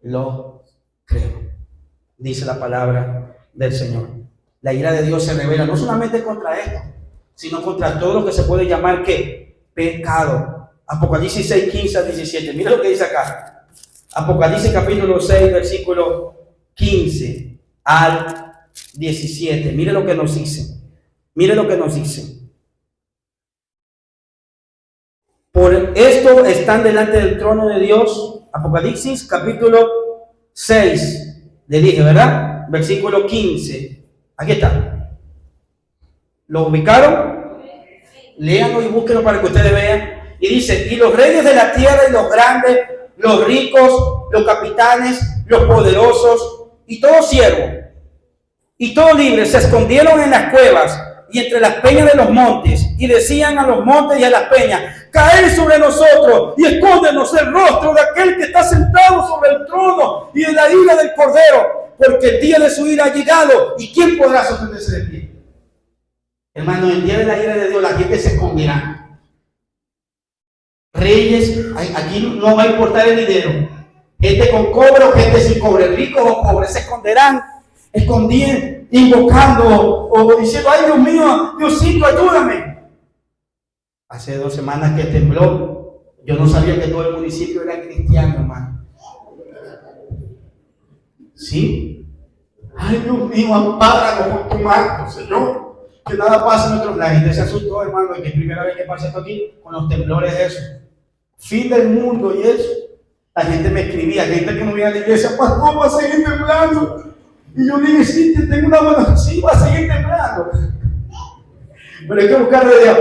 lo creo, dice la palabra del Señor. La ira de Dios se revela no solamente contra esto, sino contra todo lo que se puede llamar ¿qué? Pecado. Apocalipsis 6, 15 al 17. Mira lo que dice acá. Apocalipsis capítulo 6, versículo 15 al 17. Mire lo que nos dice. Mire lo que nos dice. Por esto están delante del trono de Dios. Apocalipsis capítulo 6. Le dije, ¿verdad? Versículo 15. Aquí está. ¿Lo ubicaron? Léanlo y búsquenlo para que ustedes vean. Y dice, y los reyes de la tierra y los grandes, los ricos, los capitanes, los poderosos y todos siervos y todos libres se escondieron en las cuevas y entre las peñas de los montes y decían a los montes y a las peñas, caed sobre nosotros y escóndenos el rostro de aquel que está sentado sobre el trono y de la ira del Cordero, porque el día de su ira ha llegado y ¿quién podrá sostenerse de pie? Hermano, el día de la ira de Dios la gente se esconderá. Reyes, aquí no va a importar el dinero, gente con cobre o gente sin cobre, ricos o pobres, se esconderán, escondiendo, invocando o diciendo, ay Dios mío, Diosito, ayúdame. Hace 2 semanas que tembló, yo no sabía que todo el municipio era cristiano, hermano. ¿Sí? Ay Dios mío, ampáranos con tu mano, Señor. Que nada pase en nuestro. La gente se asustó, hermano, y que es primera vez que pasa esto aquí, con los temblores de eso. Fin del mundo y eso. La gente me escribía, gente que no viene a la iglesia, pastor, va a seguir temblando. Y yo dije, sí, tengo una buena, sí, va a seguir temblando. Pero hay que buscar de Dios.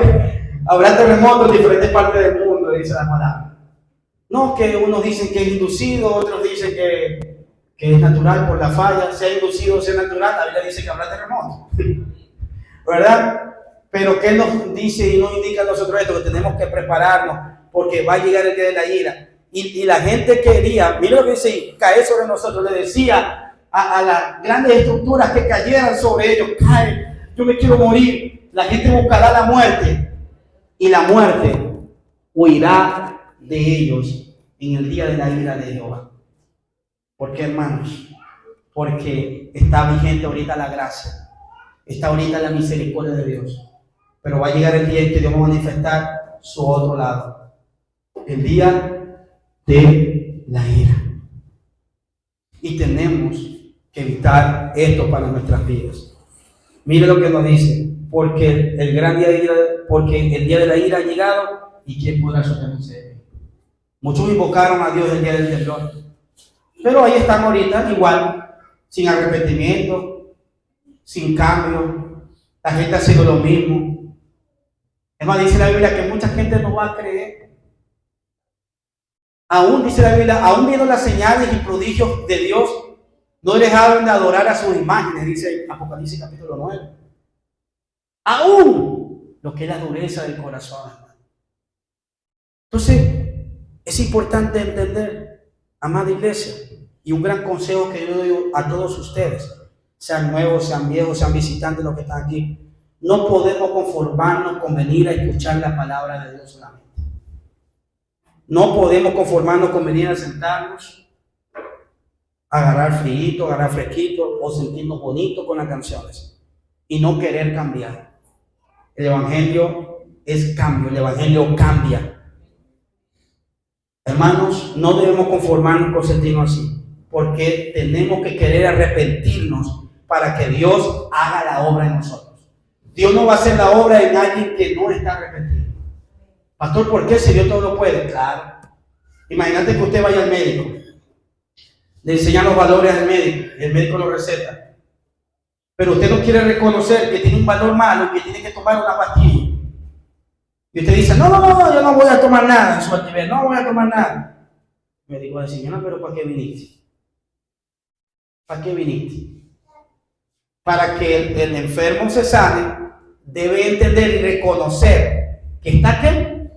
Habrá terremotos en diferentes partes del mundo, dice la palabra. No, que unos dicen que es inducido, otros dicen que es natural por la falla, sea inducido o sea natural, la Biblia dice que habrá terremotos. ¿Verdad? Pero ¿qué nos dice y nos indica a nosotros esto? Que tenemos que prepararnos porque va a llegar el día de la ira. Y la gente quería, mira lo que dice, caer sobre nosotros. Le decía a las grandes estructuras que cayeran sobre ellos, cae, yo me quiero morir. La gente buscará la muerte y la muerte huirá de ellos en el día de la ira de Jehová. ¿Por qué, hermanos? Porque está vigente ahorita la gracia. Está ahorita la misericordia de Dios. Pero va a llegar el día en que Dios va a manifestar su otro lado. El día de la ira. Y tenemos que evitar esto para nuestras vidas. Mire lo que nos dice. Porque el día de la ira ha llegado y ¿quién podrá sostenerse? Muchos invocaron a Dios el día del temblor. Pero ahí están ahorita igual, sin arrepentimiento, sin cambio, la gente ha sido lo mismo. Es más, dice la Biblia que mucha gente no va a creer. Aún dice la Biblia, aún viendo las señales y prodigios de Dios, no dejaron de adorar a sus imágenes, dice Apocalipsis capítulo 9. Aún lo que es la dureza del corazón. Entonces, es importante entender, amada iglesia, y un gran consejo que yo doy a todos ustedes, sean nuevos, sean viejos, sean visitantes, los que están aquí. No podemos conformarnos con venir a escuchar la palabra de Dios solamente. No podemos conformarnos con venir a sentarnos, agarrar frío, agarrar fresquito o sentirnos bonitos con las canciones y no querer cambiar. El Evangelio es cambio. El evangelio cambia. Hermanos, no debemos conformarnos con sentirnos así, porque tenemos que querer arrepentirnos para que Dios haga la obra en nosotros. Dios no va a hacer la obra en alguien que no está arrepentido. Pastor, ¿por qué? Si Dios todo lo puede. Claro. Imagínate que usted vaya al médico, le enseñan los valores al médico, y el médico lo receta, pero usted no quiere reconocer que tiene un valor malo y que tiene que tomar una pastilla. Y usted dice, no, yo no voy a tomar nada en su actividad, no voy a tomar nada. El médico va a decir, no, pero ¿para qué viniste? ¿Para qué viniste? Para que el enfermo se sane, debe entender y reconocer que está ¿qué?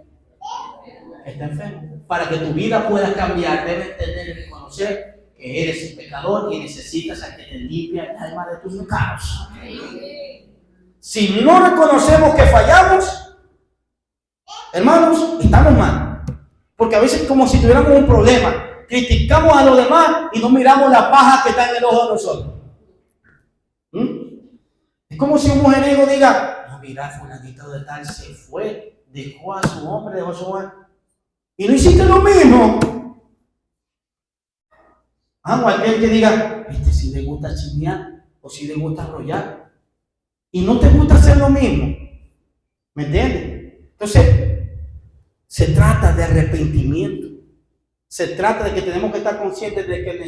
Está enfermo. Para que tu vida pueda cambiar, debe entender y reconocer que eres un pecador y necesitas a que te limpie el alma de tus pecados. Si no reconocemos que fallamos, hermanos, estamos mal. Porque a veces como si tuviéramos un problema, criticamos a los demás y no miramos la paja que está en el ojo de nosotros. Es como si un mujeriego diga, no, mira, fulanito de tal se fue, dejó a su hombre, dejó a su mujer, y no hiciste lo mismo. O aquel que diga, si le gusta chismear o si le gusta arrollar y no te gusta hacer lo mismo. ¿Me entiendes? Entonces, se trata de arrepentimiento. Se trata de que tenemos que estar conscientes de que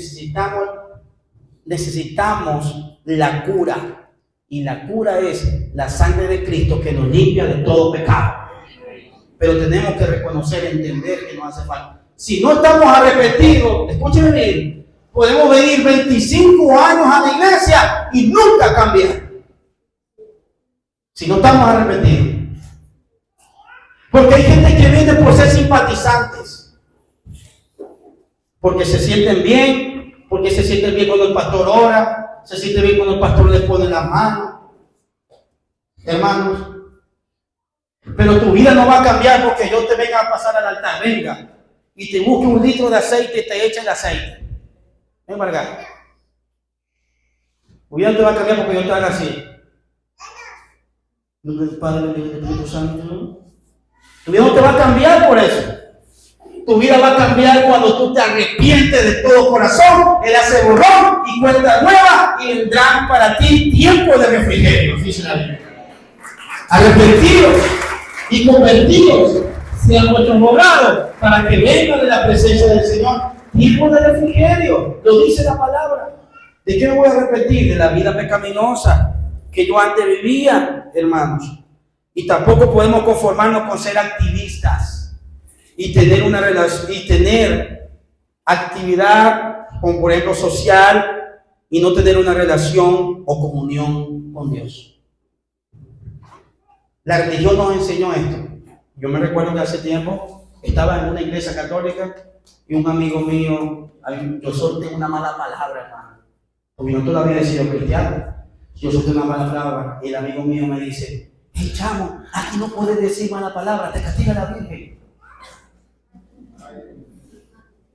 necesitamos la cura. Y la cura es la sangre de Cristo que nos limpia de todo pecado. Pero tenemos que reconocer, entender que nos hace falta. Si no estamos arrepentidos, escúcheme bien, podemos venir 25 años a la iglesia y nunca cambiar. Si no estamos arrepentidos. Porque hay gente que viene por ser simpatizantes. Porque se sienten bien, porque se sienten bien cuando el pastor ora, se sienten bien cuando el pastor les pone las manos. Hermanos, pero tu vida no va a cambiar porque yo te venga a pasar al altar, venga, y te busque un litro de aceite y te eche el aceite. Ven para acá. Tu vida no te va a cambiar porque yo te haga así. No del Padre, del Espíritu Santo. Tu vida no te va a cambiar por eso. Tu vida va a cambiar cuando tú te arrepientes de todo corazón. Él hace borrón y cuenta nueva y vendrán para ti tiempo de refrigerio, dice la Biblia. Arrepentidos y convertidos sean vuestros obrados para que vengan de la presencia del Señor tiempo de refrigerio. Lo dice la palabra. ¿De qué me voy a arrepentir? De la vida pecaminosa que yo antes vivía, hermanos. Y tampoco podemos conformarnos con ser activistas y tener una relación y tener actividad, como por ejemplo social, y no tener una relación o comunión con Dios. La religión nos enseñó esto. Yo me recuerdo que hace tiempo estaba en una iglesia católica y un amigo mío, yo solté una mala palabra, hermano, porque yo todavía he sido cristiano. Yo solté una mala palabra y el amigo mío me dice, hey chamo, aquí no puedes decir mala palabra, te castiga la Virgen.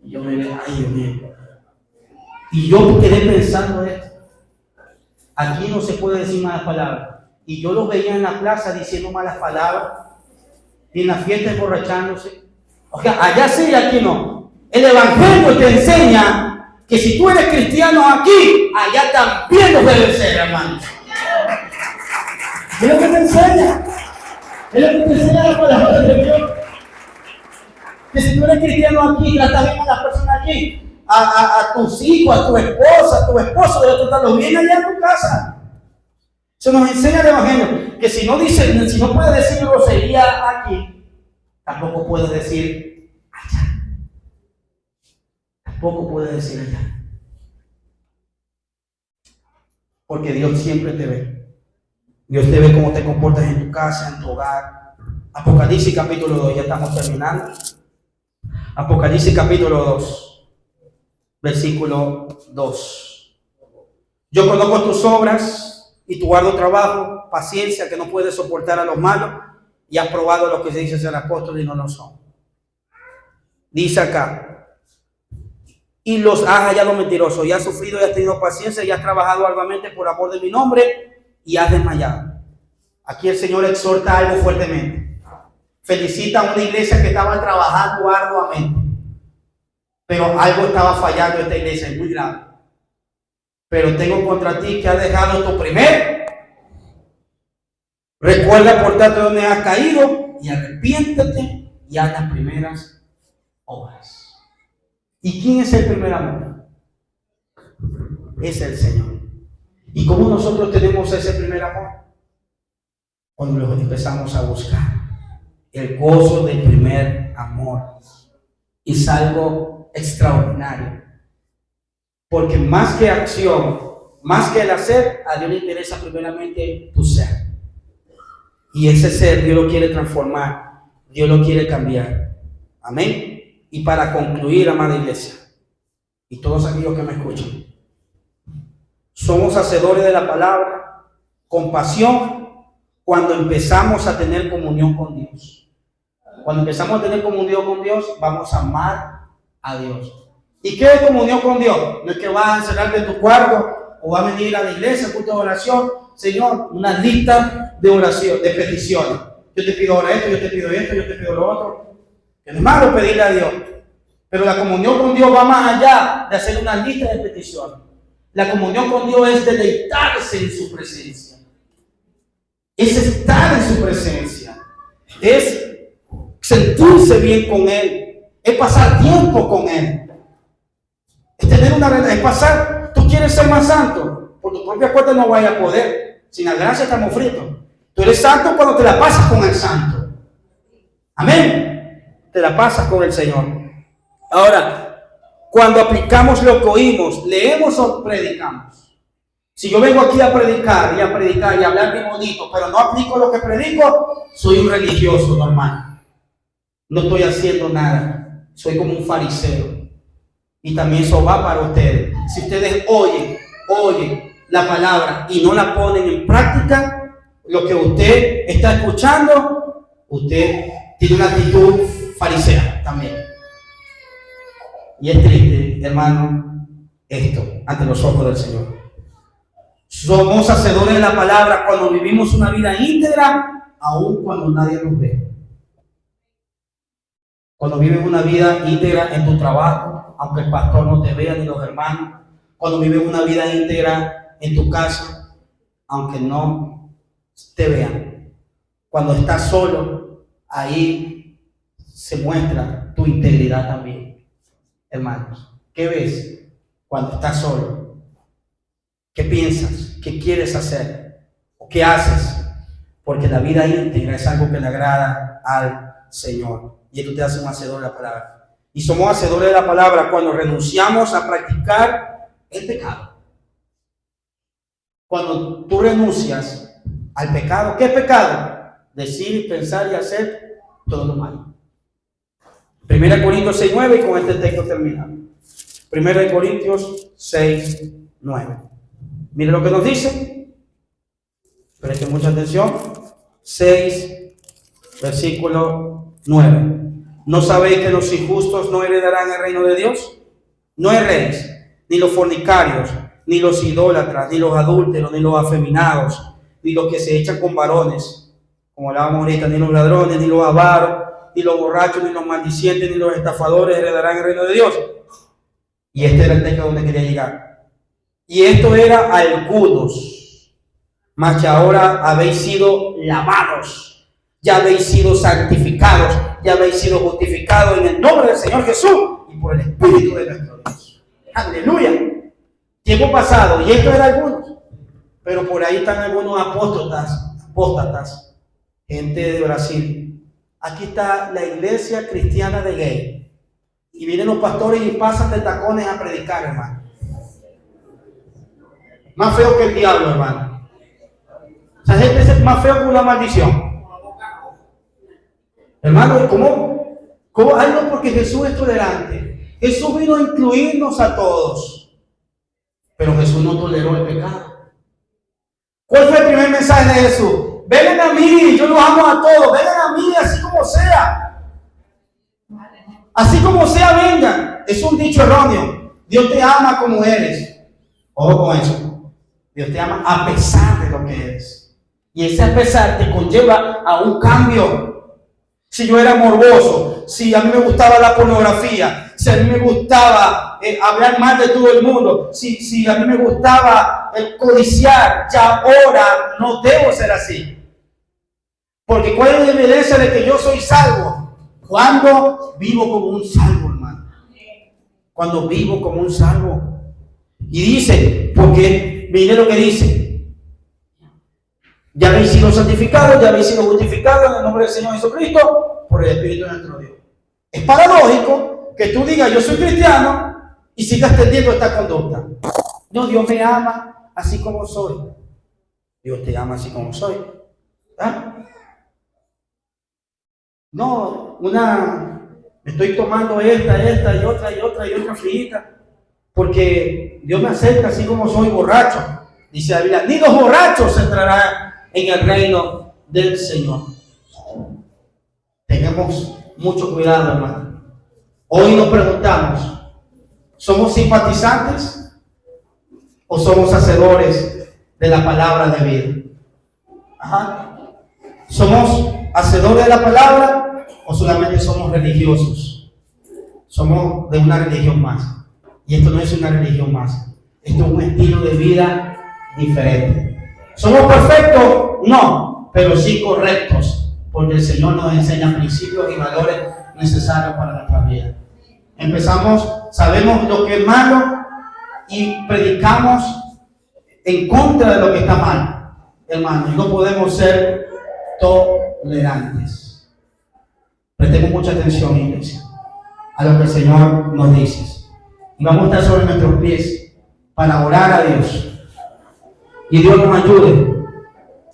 Y yo me veo, ay Dios mío. Y yo quedé pensando esto. Aquí no se puede decir malas palabras. Y yo lo veía en la plaza diciendo malas palabras y en la fiesta emborrachándose. O sea, allá sí y aquí no. El evangelio te enseña que si tú eres cristiano aquí, allá también lo debes ser, hermanos. Es lo que te enseña. Es lo que te enseña la palabra de Dios. Que si tú eres cristiano aquí, trata bien a las personas aquí, a tus hijos, a tu esposo, debe tratarlos bien allá en tu casa. Eso nos enseña el evangelio, que si no puedes decir grosería aquí, tampoco puedes decir allá. Tampoco puedes decir allá. Porque Dios siempre te ve. Dios te ve cómo te comportas en tu casa, en tu hogar. Apocalipsis capítulo 2, ya estamos terminando. Apocalipsis capítulo 2, versículo 2. Yo conozco tus obras y tu arduo trabajo, paciencia, que no puedes soportar a los malos, y has probado lo que se dice ser apóstoles y no lo son. Dice acá, y los has hallado mentirosos, y has sufrido y has tenido paciencia, y has trabajado arduamente por amor de mi nombre, y has desmayado. Aquí el Señor exhorta algo fuertemente. felicita a una iglesia que estaba trabajando arduamente, pero algo estaba fallando en esta iglesia, es muy grave. Pero tengo contra ti que has dejado tu primer. Recuerda por tanto donde has caído y arrepiéntete y haz las primeras obras. ¿Y quién es el primer amor? Es el Señor. ¿Y cómo nosotros tenemos ese primer amor? Cuando lo empezamos a buscar. El gozo del primer amor es algo extraordinario. Porque más que acción, más que el hacer, a Dios le interesa primeramente tu ser. Y ese ser Dios lo quiere transformar, Dios lo quiere cambiar. Amén. Y para concluir, amada iglesia, y todos aquellos que me escuchan, somos hacedores de la palabra con pasión cuando empezamos a tener comunión con Dios. Cuando empezamos a tener comunión con Dios, vamos a amar a Dios. ¿Y qué es comunión con Dios? No es que vas a encerrarte en tu cuarto o vas a venir a la iglesia, culto de oración. Señor, una lista de oración, de peticiones. Yo te pido ahora esto, yo te pido esto, yo te pido lo otro. Es malo pedirle a Dios. Pero la comunión con Dios va más allá de hacer una lista de peticiones. La comunión con Dios es deleitarse en su presencia. Es estar en su presencia. Es sentirse bien con Él. Es pasar tiempo con Él. Es tener una relación. Es pasar. Tú quieres ser más santo. Por tu propia cuenta no vayas a poder. Sin la gracia estamos fritos. Tú eres santo cuando te la pasas con el santo. Amén. Te la pasas con el Señor. Ahora, cuando aplicamos lo que oímos, leemos o predicamos. Si yo vengo aquí a predicar y hablar bien bonito, pero no aplico lo que predico, soy un religioso normal. No estoy haciendo nada. Soy como un fariseo. Y también eso va para ustedes. Si ustedes oyen la palabra y no la ponen en práctica, lo que usted está escuchando, usted tiene una actitud farisea también. Y es triste, hermano, esto ante los ojos del Señor. Somos hacedores de la palabra cuando vivimos una vida íntegra, aun cuando nadie nos ve. Cuando vives una vida íntegra en tu trabajo, aunque el pastor no te vea ni los hermanos. Cuando vives una vida íntegra en tu casa, aunque no te vean. Cuando estás solo, ahí se muestra tu integridad también, hermanos. ¿Qué ves cuando estás solo? ¿Qué piensas? ¿Qué quieres hacer? ¿O qué haces? Porque la vida íntegra es algo que le agrada al Señor. Y esto te hace un hacedor de la palabra. Y somos hacedores de la palabra cuando renunciamos a practicar el pecado. Cuando tú renuncias al pecado, ¿qué pecado? Decir, pensar y hacer todo lo malo. 1 Corintios 6:9, y con este texto terminamos. 1 Corintios 6:9. Mire lo que nos dice. Presten mucha atención. 6, versículo 9. ¿No sabéis que los injustos no heredarán el reino de Dios? No erréis, ni los fornicarios, ni los idólatras, ni los adúlteros, ni los afeminados, ni los que se echan con varones, como hablábamos ahorita, ni los ladrones, ni los avaros, ni los borrachos, ni los maldicientes, ni los estafadores heredarán el reino de Dios. Y este era el texto donde quería llegar. Y esto era a algunos, mas que ahora habéis sido lavados, ya habéis sido santificados, ya habéis sido justificados en el nombre del Señor Jesús y por el Espíritu de nuestro Dios. Aleluya. Tiempo pasado, y esto era algunos, pero por ahí están algunos apóstatas, gente de Brasil. Aquí está la iglesia cristiana de Gay. Y vienen los pastores y pasan de tacones a predicar, hermano. Más feo que el diablo, hermano. Esa gente es más feo que una maldición. Hermano, ¿cómo? Ay, no, porque Jesús es tolerante. Jesús vino a incluirnos a todos. Pero Jesús no toleró el pecado. ¿Cuál fue el primer mensaje de Jesús? Vengan a mí, yo los amo a todos. Vengan a mí, así como sea. Así como sea, vengan. Es un dicho erróneo. Dios te ama como eres. Ojo con eso. Dios te ama a pesar de lo que eres. Y ese a pesar te conlleva a un cambio. si yo era morboso, si a mí me gustaba la pornografía, si a mí me gustaba hablar mal de todo el mundo, si a mí me gustaba codiciar, ya ahora no debo ser así. Porque ¿cuál es la evidencia de que yo soy salvo? Cuando vivo como un salvo, hermano. Cuando vivo como un salvo. Y dice, porque mire lo que dice: ya habéis sido santificados, ya habéis sido justificados en el nombre del Señor Jesucristo por el Espíritu de nuestro Dios. Es paradójico que tú digas yo soy cristiano y sigas teniendo esta conducta. No, Dios me ama así como soy. Dios te ama así como soy. ¿Ah? No, me estoy tomando esta y otra frita, porque Dios me acepta así como soy, borracho. Dice la Biblia, ni los borrachos entrarán en el reino del Señor. Tengamos mucho cuidado, hermano. Hoy nos preguntamos, ¿somos simpatizantes o somos hacedores de la palabra de vida? Ajá. ¿Somos hacedores de la palabra o solamente somos religiosos? Somos de una religión más. Y esto no es una religión más. Esto es un estilo de vida diferente. ¿Somos perfectos? No, pero sí correctos, porque el Señor nos enseña principios y valores necesarios para nuestra vida. Empezamos, sabemos lo que es malo y predicamos en contra de lo que está mal, hermano. Y no podemos ser tolerantes. Prestemos mucha atención, iglesia, a lo que el Señor nos dice. Y vamos a estar sobre nuestros pies para orar a Dios. Y Dios nos ayude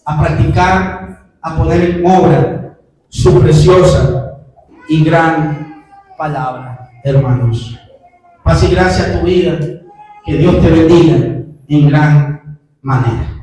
a practicar, a poner en obra su preciosa y gran palabra, hermanos. Paz y gracia a tu vida. Que Dios te bendiga en gran manera.